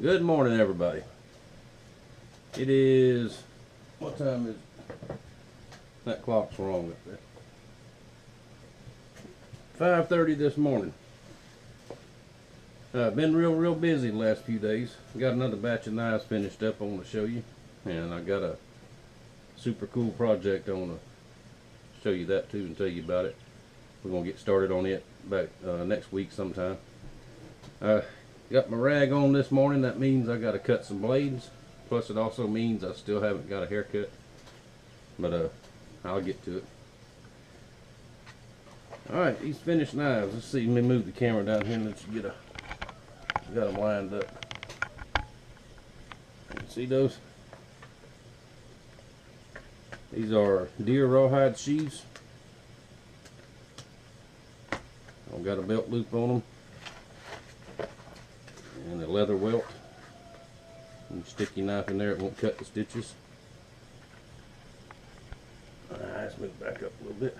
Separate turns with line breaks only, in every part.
Good morning, everybody. It is, what time is it? That clock's wrong up there. 5:30 this morning. Been real busy the last few days. Got another batch of knives finished up I want to show you. And I got a super cool project I want to show you that too and tell you about it. We're going to get started on it back next week sometime. Got my rag on this morning. That means I got to cut some blades. Plus it also means I still haven't got a haircut. But I'll get to it. Alright, these finished knives. Let's see, let me move the camera down here and let you get got them lined up. See those? These are deer rawhide sheaths. I've got a belt loop on them and a leather welt. You stick your knife in there, it won't cut the stitches. Alright, let's move back up a little bit.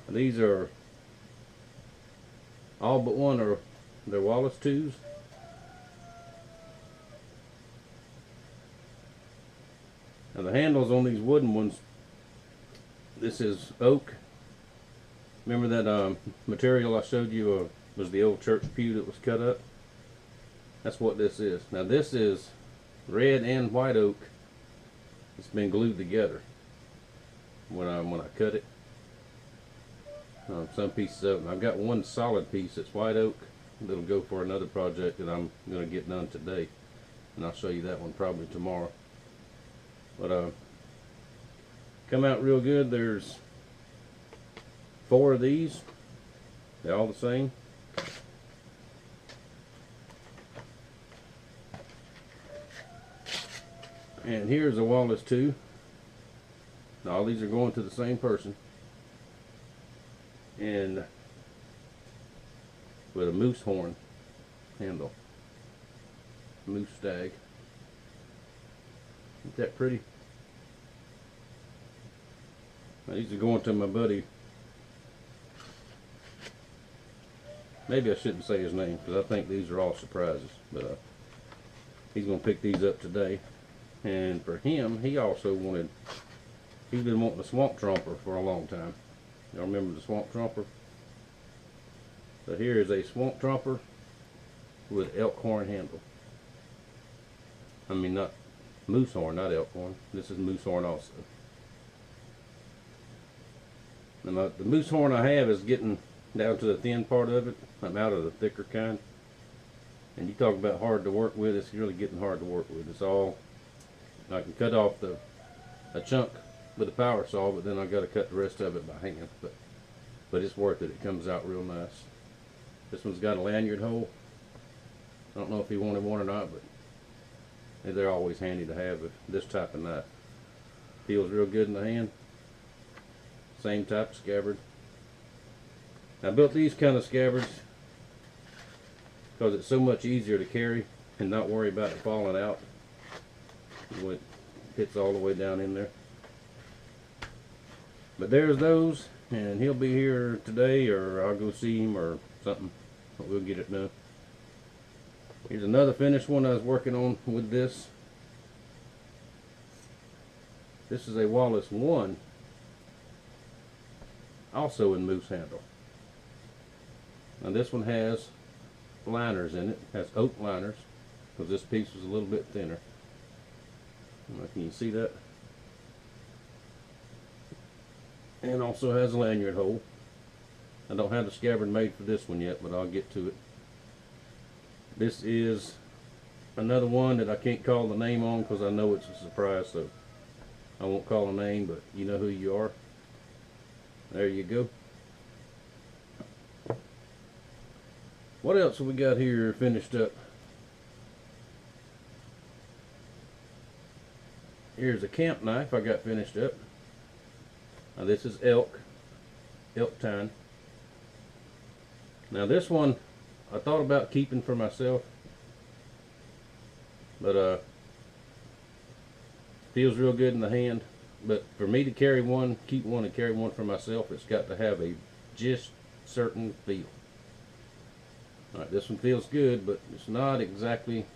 These are all but one are they're Wallace 2s. Now the handles on these wooden ones, this is oak. Remember that material I showed you was the old church pew that was cut up? That's what this is. Now this is red and white oak. It's been glued together when I cut it. Some pieces of it. I've got one solid piece that's white oak that'll go for another project that I'm going to get done today, and I'll show you that one probably tomorrow. But come out real good. There's 4 of these. They're all the same. And here's a Wallace 2. All these are going to the same person. And with a moose horn handle. Moose stag. Isn't that pretty? Now these are going to my buddy. Maybe I shouldn't say his name because I think these are all surprises. But he's going to pick these up today. And for him, he's been wanting a swamp tromper for a long time. Y'all remember the swamp tromper? So here is a swamp tromper with elk horn handle. I mean, not moose horn, not elk horn. This is moose horn also. And the moose horn I have is getting down to the thin part of it. I'm out of the thicker kind. And you talk about hard to work with, it's really getting hard to work with. It's all, I can cut off a chunk with a power saw, but then I got to cut the rest of it by hand. But it's worth it. It comes out real nice. This one's got a lanyard hole. I don't know if he wanted one or not, but they're always handy to have with this type of knife. Feels real good in the hand. Same type of scabbard. I built these kind of scabbards because it's so much easier to carry and not worry about it falling out when it fits all the way down in there. But there's those, and he'll be here today, or I'll go see him or something, but we'll get it done. Here's another finished one I was working on with this. This is a Wallace 1, also in moose handle. Now this one has liners in it, has oak liners, because this piece was a little bit thinner. Can you see that? And also has a lanyard hole. I don't have the scabbard made for this one yet, but I'll get to it. This is another one that I can't call the name on because I know it's a surprise, so I won't call a name, but you know who you are. There you go. What else have we got here finished up? Here's a camp knife I got finished up. Now this is elk tine. Now this one I thought about keeping for myself, but feels real good in the hand. But for me to carry one, keep one and carry one for myself, it's got to have a just certain feel. Alright, this one feels good, but it's not exactly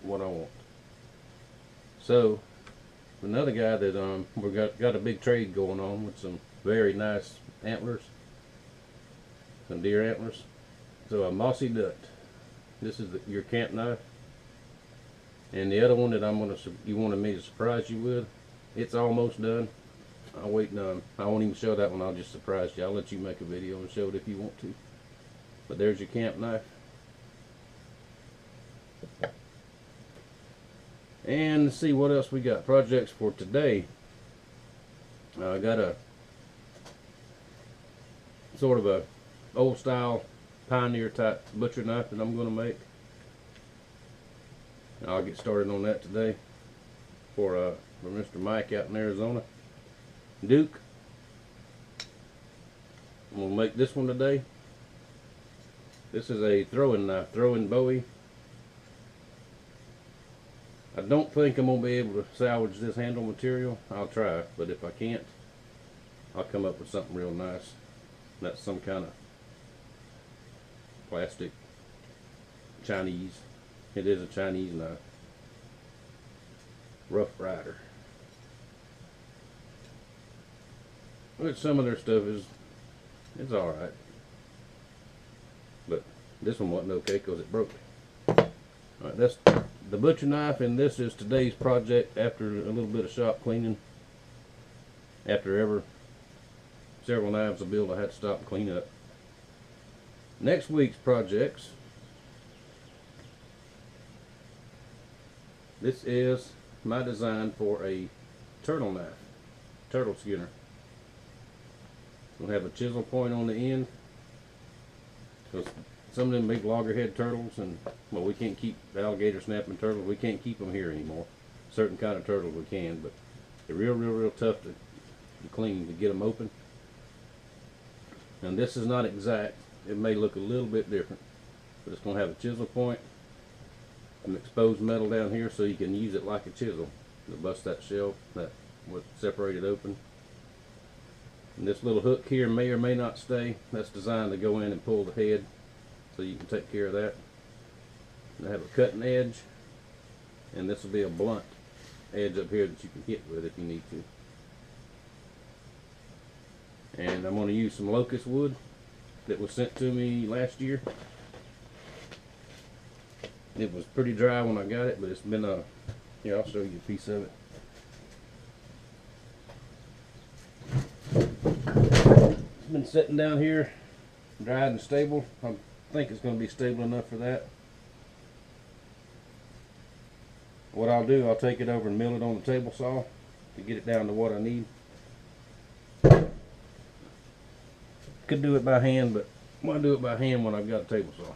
what I want. So, another guy that we got a big trade going on with some very nice antlers, some deer antlers. So a Mossy Nut. This is your camp knife. And the other one that you wanted me to surprise you with, it's almost done. I'll wait. I won't even show that one. I'll just surprise you. I'll let you make a video and show it if you want to. But there's your camp knife. And let's see what else we got. Projects for today. I got a sort of a old style Pioneer type butcher knife that I'm going to make. I'll get started on that today for Mr. Mike out in Arizona. Duke. I'm going to make this one today. This is a throwing knife, throwing Bowie. I don't think I'm going to be able to salvage this handle material. I'll try, but if I can't, I'll come up with something real nice. That's some kind of plastic Chinese. It is a Chinese knife. Rough Rider. Which some of their stuff it's alright. But this one wasn't okay because it broke. Alright, that's the butcher knife, and this is today's project after a little bit of shop cleaning. After several knives I built, I had to stop and clean up. Next week's projects. This is my design for a turtle knife, turtle skinner. We'll have a chisel point on the end. Because some of them big loggerhead turtles, and well, we can't keep alligator snapping turtles. We can't keep them here anymore. Certain kind of turtles we can, but they're real tough to clean to get them open. And this is not exact. It may look a little bit different, but it's going to have a chisel point, some exposed metal down here, so you can use it like a chisel to bust that shell that was separated open. And this little hook here may or may not stay. That's designed to go in and pull the head, so you can take care of that. And I have a cutting edge, and this will be a blunt edge up here that you can hit with if you need to. And I'm going to use some locust wood that was sent to me last year. It was pretty dry when I got it, but it's been here, I'll show you a piece of it. It's been sitting down here, dried and stable. I think it's going to be stable enough for that. What I'll do, I'll take it over and mill it on the table saw to get it down to what I need. Could do it by hand, but I'm going to do it by hand when I've got a table saw.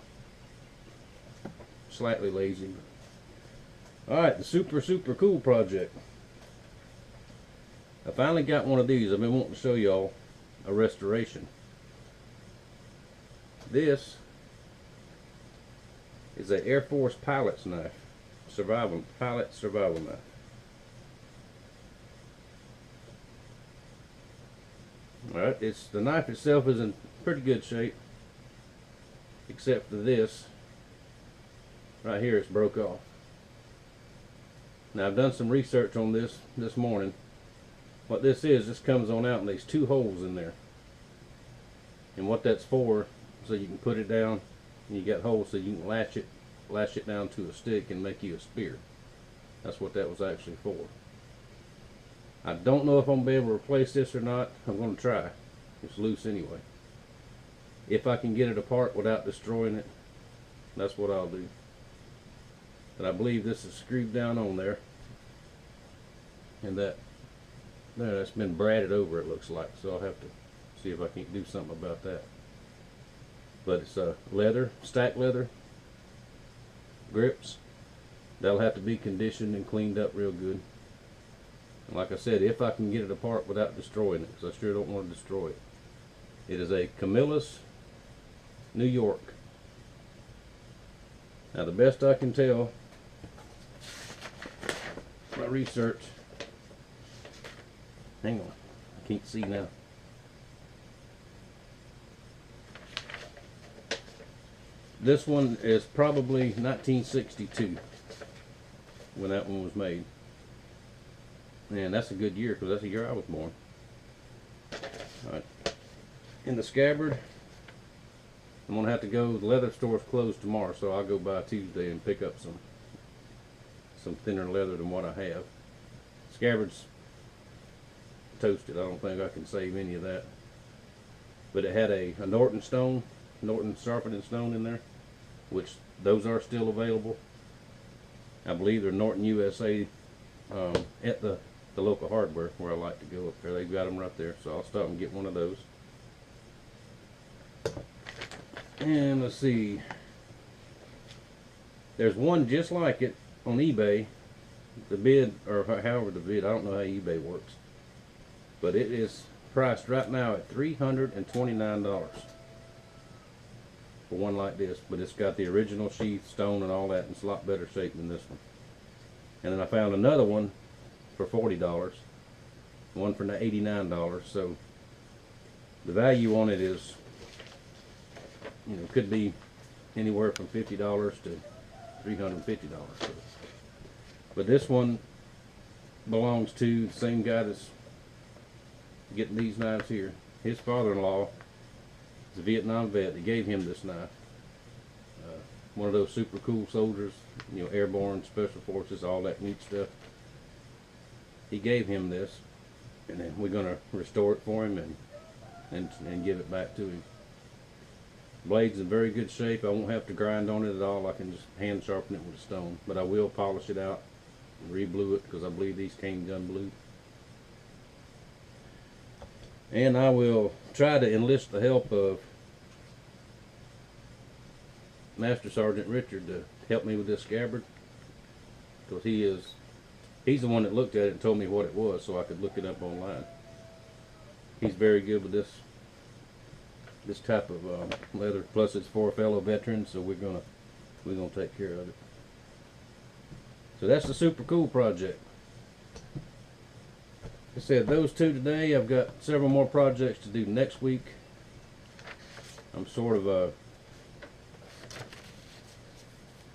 Slightly lazy. Alright, the super cool project. I finally got one of these. I've been wanting to show y'all a restoration. This is an Air Force pilot's knife. Pilot survival knife. Alright, the knife itself is in pretty good shape, except for this. Right here, it's broke off. Now I've done some research on this morning. What this comes on out and there's two holes in there. And what that's for, so you can put it down and you got holes so you can lash it down to a stick and make you a spear. That's what that was actually for. I don't know if I'm going to be able to replace this or not. I'm going to try. It's loose anyway. If I can get it apart without destroying it, that's what I'll do. But I believe this is screwed down on there. And that's been braided over, it looks like. So I'll have to see if I can do something about that. But it's leather, stacked leather grips. That'll have to be conditioned and cleaned up real good. And like I said, if I can get it apart without destroying it, because I sure don't want to destroy it. It is a Camillus, New York. Now the best I can tell, my research, hang on, I can't see now. This one is probably 1962 when that one was made. And that's a good year because that's the year I was born. Alright. In the scabbard, I'm going to have to go, the leather store's closed tomorrow, so I'll go by Tuesday and pick up some thinner leather than what I have. Scabbard's toasted. I don't think I can save any of that. But it had a Norton stone, Norton sharpening stone in there, which those are still available. I believe they're Norton USA at the local hardware where I like to go up there. They've got them right there, so I'll stop and get one of those. And let's see, there's one just like it on eBay. The bid, or however the bid, I don't know how eBay works, but it is priced right now at $329 for one like this. But it's got the original sheath, stone, and all that, and it's a lot better shape than this one. And then I found another one for $40, one for $89. So the value on it is, you know, could be anywhere from $50 to $350. So. But this one belongs to the same guy that's getting these knives here. His father-in-law is a Vietnam vet that gave him this knife. One of those super cool soldiers, you know, airborne, special forces, all that neat stuff. He gave him this, and then we're gonna restore it for him and give it back to him. Blade's in very good shape. I won't have to grind on it at all. I can just hand sharpen it with a stone, but I will polish it out and re-blue it because I believe these came gun blue. And I will try to enlist the help of Master Sergeant Richard to help me with this scabbard, because he's the one that looked at it and told me what it was so I could look it up online. He's very good with this type of leather. Plus it's for fellow veterans, so we're gonna take care of it. So that's the super cool project. I said those two today. I've got several more projects to do next week. I'm sort of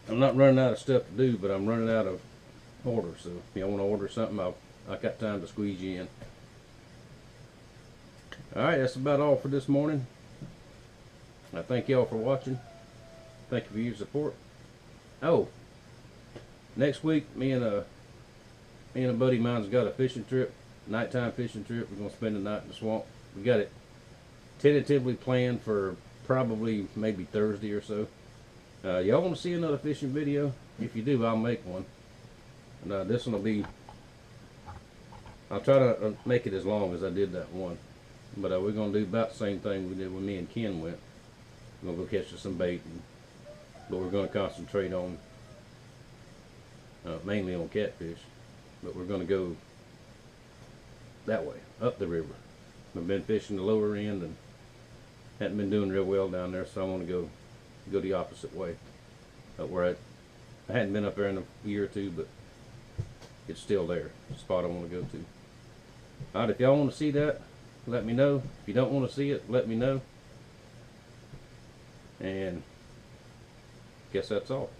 I'm not running out of stuff to do, but I'm running out of orders. So if you want to order something, I got time to squeeze you in. All right, that's about all for this morning. I thank y'all for watching. Thank you for your support. Oh, next week, me and a buddy of mine's got a fishing trip, nighttime fishing trip. We're gonna spend the night in the swamp. We got it tentatively planned for probably maybe Thursday or so. Y'all want to see another fishing video? If you do, I'll make one. And this one will be, I'll try to make it as long as I did that one. But we're going to do about the same thing we did when me and Ken went. We're going to go catch us some bait, but we're going to concentrate on, mainly on catfish. But we're going to go that way, up the river. I've been fishing the lower end and hadn't been doing real well down there, so I want to go the opposite way. Up where I hadn't been up there in a year or two, but it's still there. The spot I want to go to. Alright, if y'all want to see that, let me know. If you don't want to see it, let me know. And guess that's all.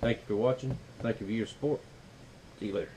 Thank you for watching. Thank you for your support. See you later.